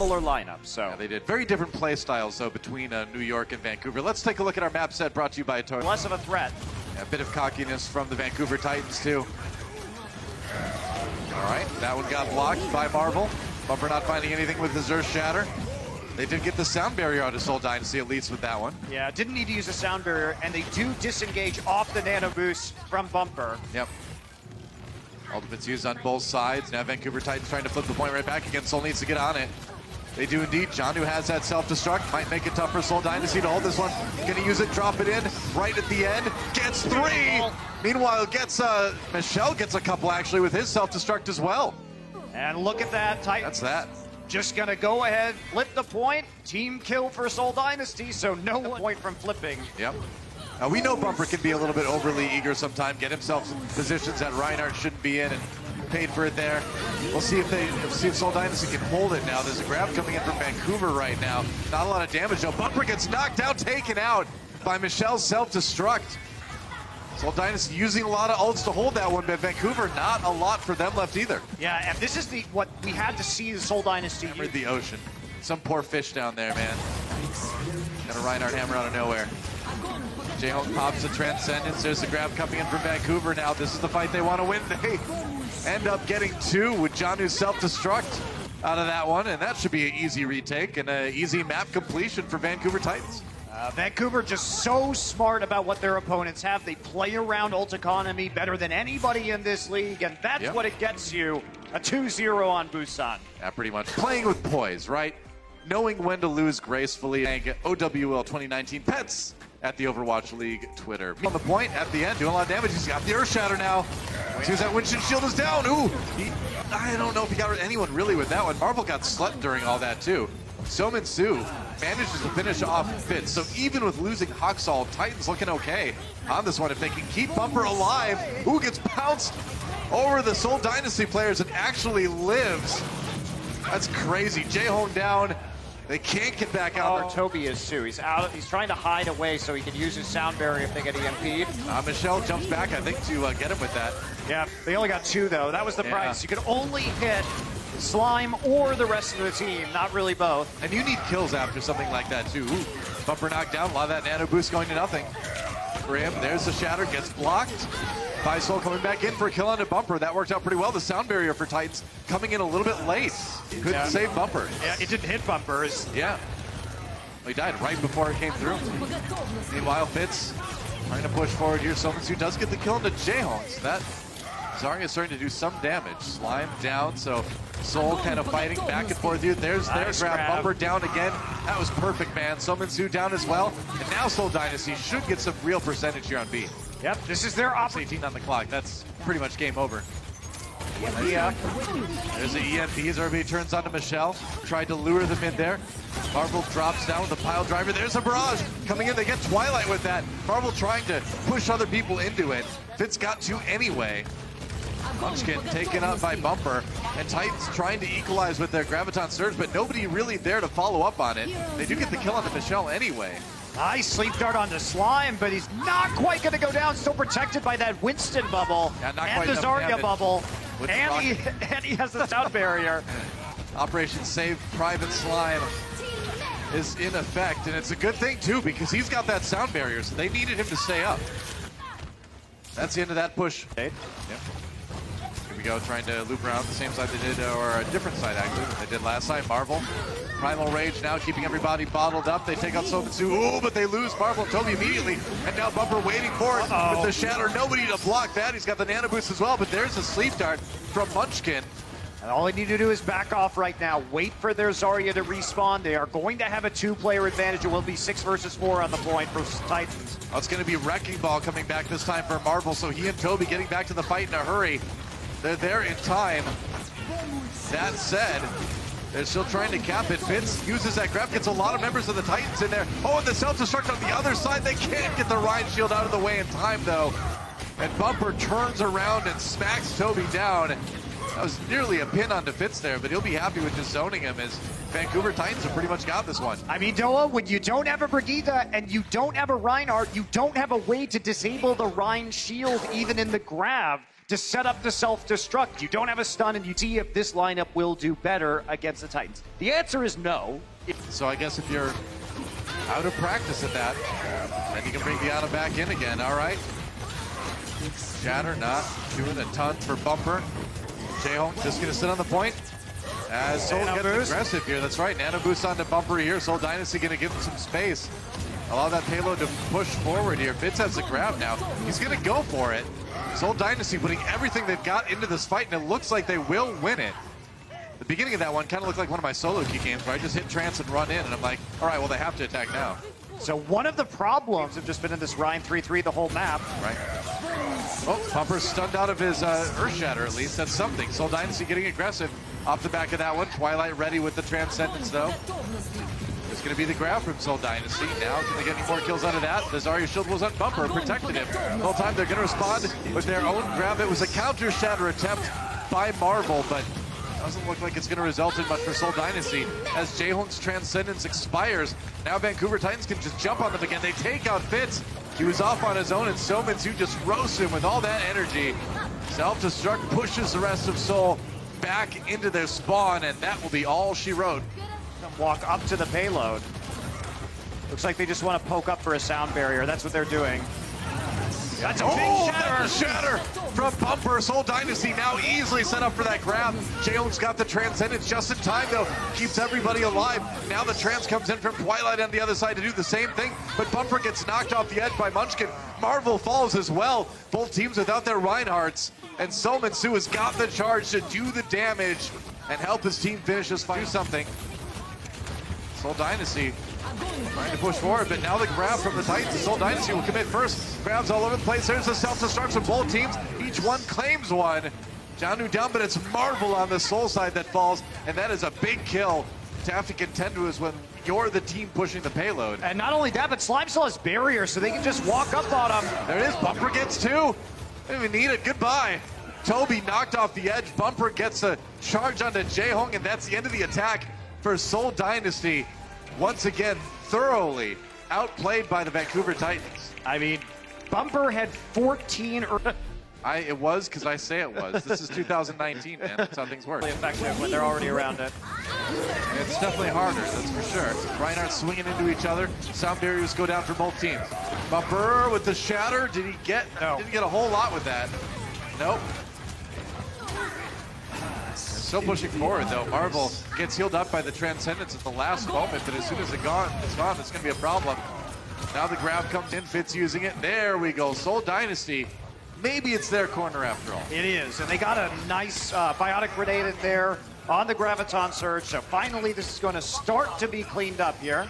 similar lineup. So yeah, they did. Very different play styles, though, between New York and Vancouver. Let's take a look at our map set brought to you by Atari. less of a threat. Yeah, a bit of cockiness from the Vancouver Titans, too. All right, that one got blocked by Marvel. Bumper not finding anything with the Xur Shatter. They did get the sound barrier out of Seoul Dynasty, at least with that one. Yeah, didn't need to use a sound barrier, and they do disengage off the nano boost from Bumper. Yep. Ultimates used on both sides. Now Vancouver Titans trying to flip the point right back again. Soul needs to get on it. They do indeed. Johnu has that self-destruct. Might make it tough for Seoul Dynasty to hold this one. Gonna use it, drop it in, right at the end. Gets 3! Meanwhile, Michelle gets a couple actually with his self-destruct as well. And look at that, Titans. That's that. Just gonna go ahead, flip the point. Team kill for Seoul Dynasty, so no point from flipping. Yep. Now we know Bumper can be a little bit overly eager sometimes, get himself in positions that Reinhardt shouldn't be in, and paid for it there. We'll see if Seoul Dynasty can hold it now. There's a grab coming in from Vancouver right now. Not a lot of damage though. Bumper gets knocked out, taken out by Michelle's self-destruct. Seoul Dynasty using a lot of ults to hold that one, but Vancouver, not a lot for them left either. Yeah, and this is what we had to see the Seoul Dynasty use. The ocean. Some poor fish down there, man. Got a Reinhardt hammer out of nowhere. J-Hulk pops the Transcendence. There's the grab coming in from Vancouver now. This is the fight they want to win. They end up getting 2 with Johnu's self-destruct out of that one, and that should be an easy retake and an easy map completion for Vancouver Titans. Vancouver just so smart about what their opponents have. They play around ult economy better than anybody in this league, and that's what it gets you. A 2-0 on Busan. Yeah, pretty much. Playing with poise, right? Knowing when to lose gracefully. And OWL 2019 Pets at the Overwatch League Twitter. On the point at the end, doing a lot of damage. He's got the Earth Shatter now. As soon as that Winston Shield is down, I don't know if he got anyone really with that one. Marvel got slept during all that too. Somin Su manages to finish off Fitz. So even with losing Haksal, Titans looking okay on this one. If they can keep Bumper alive, who gets pounced over the Seoul Dynasty players and actually lives. That's crazy. J-Hone down. They can't get back out. Toby is too. He's out. He's trying to hide away so he can use his sound barrier if they get EMP'd. Michelle jumps back, I think, to get him with that. Yeah, they only got 2 though. That was the price. You could only hit Slime or the rest of the team, not really both. And you need kills after something like that too. Bumper knocked down, a lot of that nano boost going to nothing for him. There's the Shatter, gets blocked by Soul coming back in for a kill on the Bumper. That worked out pretty well. The sound barrier for Titans coming in a little bit late. Couldn't save Bumper. Yeah, it didn't hit Bumper. Yeah. Well, he died right before it came through. Meanwhile, Fitz trying to push forward here. Sominsu does get the kill into J-Hone. So that Zarya is starting to do some damage. Slime down, so Soul kind of fighting back and forth here. There's their grab. Bumper down again. That was perfect, man. Sominsu down as well. And now Seoul Dynasty should get some real percentage here on B. Yep, this is their opportunity. 18 on the clock. That's pretty much game over. Yeah. There's the EMP as everybody turns on to Michelle. Tried to lure them in there. Marvel drops down with the pile driver. There's a barrage coming in. They get Twilight with that. Marvel trying to push other people into it. Fitz got 2 anyway. Munchkin taken up by Bumper, and Titans trying to equalize with their Graviton Surge, but nobody really there to follow up on it. They do get the kill on the Michelle anyway. Nice sleep dart onto Slime, but he's not quite going to go down. Still protected by that Winston bubble and the Zarya bubble. And he has the sound barrier. Operation Save Private Slime is in effect, and it's a good thing too because he's got that sound barrier, so they needed him to stay up. That's the end of that push. Yep. Here we go, trying to loop around the same side they did, or a different side actually, than they did last time. Marvel, Primal Rage now keeping everybody bottled up. They take out Somitsu, ooh, but they lose Marvel and Toby immediately. And now Bumper waiting for it with the Shatter. Nobody to block that. He's got the Nano Boost as well, but there's a Sleep Dart from Munchkin. And all they need to do is back off right now. Wait for their Zarya to respawn. They are going to have a 2-player advantage. It will be 6 versus 4 on the point for Titans. Oh, it's going to be Wrecking Ball coming back this time for Marvel, so he and Toby getting back to the fight in a hurry. They're there in time. That said, they're still trying to cap it. Fitz uses that grab, gets a lot of members of the Titans in there. Oh, and the self-destruct on the other side. They can't get the Ryan Shield out of the way in time, though. And Bumper turns around and smacks Toby down. That was nearly a pin onto Fitz there, but he'll be happy with just zoning him as Vancouver Titans have pretty much got this one. I mean, Doa, when you don't have a Brigitte and you don't have a Reinhardt, you don't have a way to disable the Ryan shield even in the grab. to set up the self-destruct. You don't have a stun, and you see if this lineup will do better against the Titans. The answer is no. So I guess if you're out of practice at that, then you can bring Diana back in again. All right. Shatter not doing a ton for Bumper. Jaehong just going to sit on the point as Soul gets aggressive here. That's right. Nano boost onto Bumper here. Soul Dynasty going to give him some space. Allow that payload to push forward here. Fitz has the grab now. He's going to go for it. Soul Dynasty putting everything they've got into this fight, and it looks like they will win it. The beginning of that one kind of looked like one of my solo key games where I just hit trance and run in, and I'm like, all right, well, they have to attack now. So one of the problems have just been in this Rein 3-3 the whole map. Right. Oh, Bumper's stunned out of his Earth Shatter, at least. That's something. Soul Dynasty getting aggressive off the back of that one. Twilight ready with the Transcendence, though. It's going to be the grab from Soul Dynasty. Now, can they get any more kills out of that? The Zarya shield was on Bumper, protected him. The whole time they're going to respond with their own grab. It was a counter Shatter attempt by Marvel, but doesn't look like it's going to result in much for Soul Dynasty as Jaehong's Transcendence expires. Now Vancouver Titans can just jump on them again. They take out Fitz. He was off on his own, and Sominsu just roasts him with all that energy. Self-destruct pushes the rest of Soul back into their spawn, and that will be all she wrote. Walk up to the payload. Looks like they just want to poke up for a sound barrier. That's what they're doing. That's a big shatter. Shatter from Bumper. Soul Dynasty now easily set up for that grab. Jaehong's got the Transcendence just in time, though. Keeps everybody alive. Now the Trance comes in from Twilight on the other side to do the same thing, but Bumper gets knocked off the edge by Munchkin. Marvel falls as well. Both teams without their Reinhardts, and Sominsu has got the charge to do the damage and help his team finish this fight. Do something. Soul Dynasty trying to push forward, but now the grab from the Titans. Soul Dynasty will commit first. Grabs all over the place. There's the self-destruct from both teams. Each one claims one. Jianu down, but it's Marvel on the Soul side that falls, and that is a big kill to have to contend with when you're the team pushing the payload. And not only that, but Slimecell has barrier, so they can just walk up on him. There it is. Bumper gets two. They don't even need it. Goodbye. Toby knocked off the edge. Bumper gets a charge onto Jaehong, and that's the end of the attack for Soul Dynasty. Once again, thoroughly outplayed by the Vancouver Titans. I mean, Bumper had 14. It was because I say it was. This is 2019, man. That's how things work. Effective when they're already around it. It's definitely harder, that's for sure. Reinhardt swinging into each other. Sound barriers go down for both teams. Bumper with the shatter. Did he get? No. Didn't get a whole lot with that. Nope. Still pushing forward, though. Marvel gets healed up by the Transcendence at the last moment, but as soon as it's gone, it's going to be a problem. Now the grab comes in, Fitz using it. There we go. Soul Dynasty. Maybe it's their corner after all. It is, and they got a nice biotic grenade in there on the Graviton Surge, so finally this is going to start to be cleaned up here.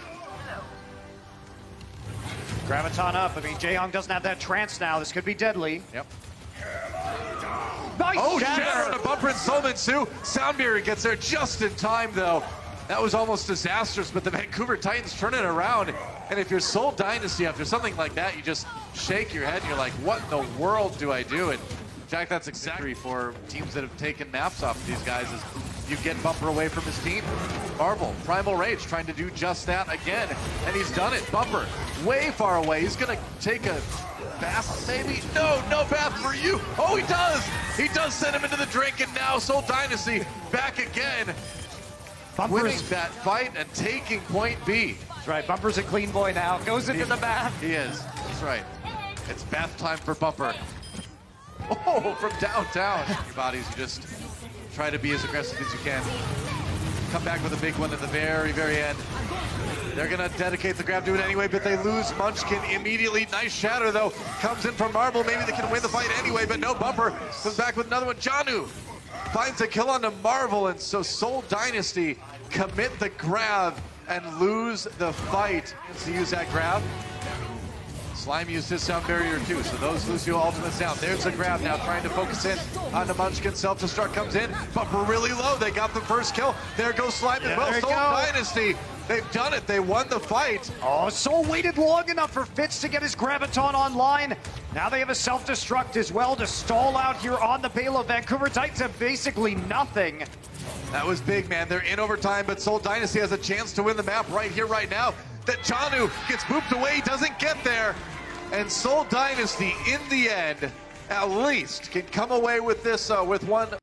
Graviton up. I mean, Jaehong doesn't have that trance now. This could be deadly. Yep. Nice shatter on a Bumper and Sominsu. Sound barrier gets there just in time, though. That was almost disastrous, but the Vancouver Titans turn it around. And if you're Soul Dynasty, after something like that, you just shake your head and you're like, what in the world do I do? And in fact, that's exactly for teams that have taken naps off of these guys is you get Bumper away from his team. Marvel, Primal Rage, trying to do just that again. And he's done it. Bumper, way far away. He's going to take a bath, maybe? No bath for you. Oh, he does. He does send him into the drink, and now Soul Dynasty back again. Winning that fight and taking point B. That's right. Bumper's a clean boy now. Goes into the bath. He is. That's right. It's bath time for Bumper. Oh, from downtown. Your bodies just try to be as aggressive as you can. Come back with a big one at the very, very end. They're going to dedicate the grab to it anyway, but they lose Munchkin immediately. Nice shatter, though. Comes in from Marvel. Maybe they can win the fight anyway, but no. Bumper comes back with another one. Jianu finds a kill onto Marvel, and so Soul Dynasty commit the grab and lose the fight. To use that grab. Slime used his sound barrier too, so those Lucio ultimates down. There's the grab now, trying to focus in on the Munchkin. Self-destruct comes in, Bumper really low. They got the first kill. There goes Slime as well. Soul Dynasty, they've done it. They won the fight. Oh, Soul waited long enough for Fitz to get his Graviton online. Now they have a self-destruct as well to stall out here on the payload. Vancouver Titans have basically nothing. That was big, man. They're in overtime, but Soul Dynasty has a chance to win the map right here, right now. That Jianu gets booped away, doesn't get there. And Soul Dynasty, in the end, at least can come away with this with one